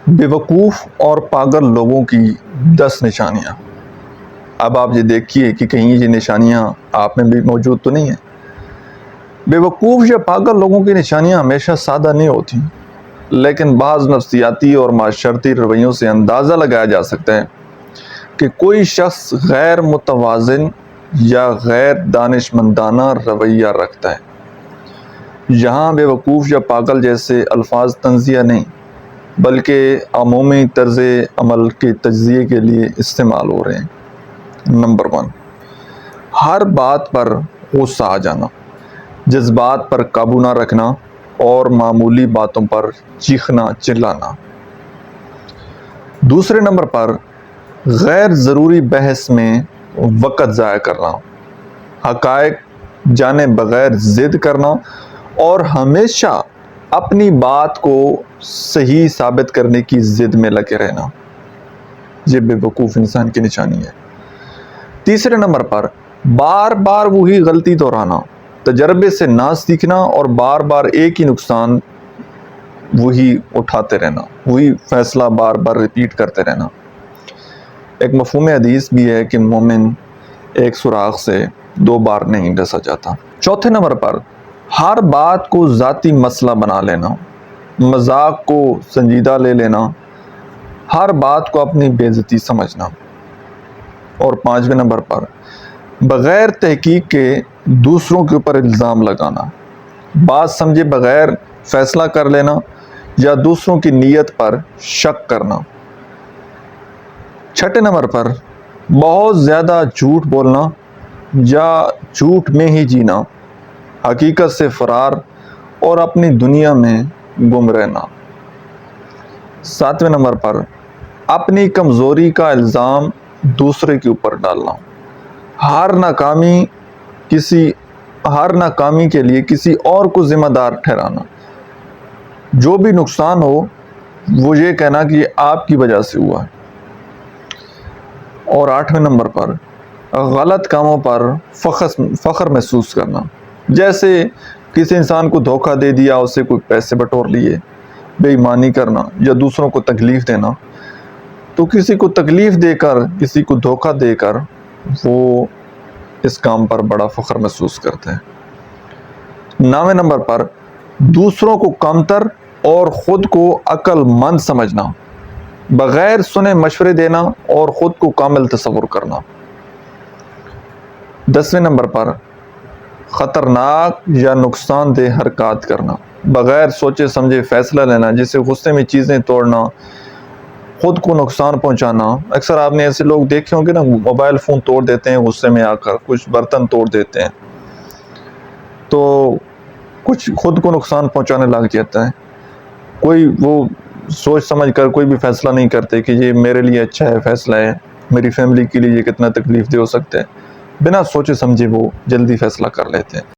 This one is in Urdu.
بیوقوف اور پاگل لوگوں کی 10 نشانیاں۔ اب آپ یہ دیکھیے کہ کہیں یہ نشانیاں آپ میں بھی موجود تو نہیں ہیں۔ بیوقوف یا پاگل لوگوں کی نشانیاں ہمیشہ سادہ نہیں ہوتی، لیکن بعض نفسیاتی اور معاشرتی رویوں سے اندازہ لگایا جا سکتا ہے کہ کوئی شخص غیر متوازن یا غیر دانشمندانہ رویہ رکھتا ہے۔ یہاں بیوقوف یا پاگل جیسے الفاظ تنزیہ نہیں بلکہ عمومی طرز عمل کے تجزیے کے لیے استعمال ہو رہے ہیں۔ نمبر 1، ہر بات پر غصہ آ جانا، جذبات پر قابو نہ رکھنا اور معمولی باتوں پر چیخنا چلانا۔ دوسرے نمبر پر غیر ضروری بحث میں وقت ضائع کرنا، حقائق جانے بغیر ضد کرنا اور ہمیشہ اپنی بات کو صحیح ثابت کرنے کی ضد میں لگے رہنا۔ یہ بے وقوف انسان کی نشانی ہے۔ تیسرے نمبر پر بار بار وہی غلطی دہرانا، تجربے سے نہ سیکھنا اور بار بار ایک ہی نقصان وہی اٹھاتے رہنا، وہی فیصلہ بار بار ریپیٹ کرتے رہنا۔ ایک مفہوم حدیث بھی ہے کہ مومن ایک سوراخ سے 2 بار نہیں ڈسا جاتا۔ چوتھے نمبر پر ہر بات کو ذاتی مسئلہ بنا لینا، مذاق کو سنجیدہ لے لینا، ہر بات کو اپنی بے عزتی سمجھنا۔ اور 5ویں نمبر پر بغیر تحقیق کے دوسروں کے اوپر الزام لگانا، بات سمجھے بغیر فیصلہ کر لینا یا دوسروں کی نیت پر شک کرنا۔ چھٹے نمبر پر بہت زیادہ جھوٹ بولنا یا جھوٹ میں ہی جینا، حقیقت سے فرار اور اپنی دنیا میں گم رہنا۔ 7ویں نمبر پر اپنی کمزوری کا الزام دوسرے کے اوپر ڈالنا، ہر ناکامی کے لیے کسی اور کو ذمہ دار ٹھہرانا، جو بھی نقصان ہو وہ یہ کہنا کہ یہ آپ کی وجہ سے ہوا ہے۔ اور 8ویں نمبر پر غلط کاموں پر فخر محسوس کرنا، جیسے کسی انسان کو دھوکہ دے دیا، اس سے کوئی پیسے بٹور لیے، بے ایمانی کرنا یا دوسروں کو تکلیف دینا، تو کسی کو تکلیف دے کر، کسی کو دھوکہ دے کر وہ اس کام پر بڑا فخر محسوس کرتے ہیں۔ 9ویں نمبر پر دوسروں کو کمتر اور خود کو عقل مند سمجھنا، بغیر سنے مشورے دینا اور خود کو کامل تصور کرنا۔ 10ویں نمبر پر خطرناک یا نقصان دہ حرکات کرنا، بغیر سوچے سمجھے فیصلہ لینا، جیسے غصے میں چیزیں توڑنا، خود کو نقصان پہنچانا۔ اکثر آپ نے ایسے لوگ دیکھے ہوں گے نا، موبائل فون توڑ دیتے ہیں غصے میں آ کر، کچھ برتن توڑ دیتے ہیں، تو کچھ خود کو نقصان پہنچانے لگ جاتا ہے۔ کوئی وہ سوچ سمجھ کر کوئی بھی فیصلہ نہیں کرتے کہ یہ میرے لیے اچھا ہے، فیصلہ ہے، میری فیملی کے لیے یہ کتنا تکلیف دہ ہو سکتا ہے، بنا سوچے سمجھے وہ جلدی فیصلہ کر لیتے ہیں۔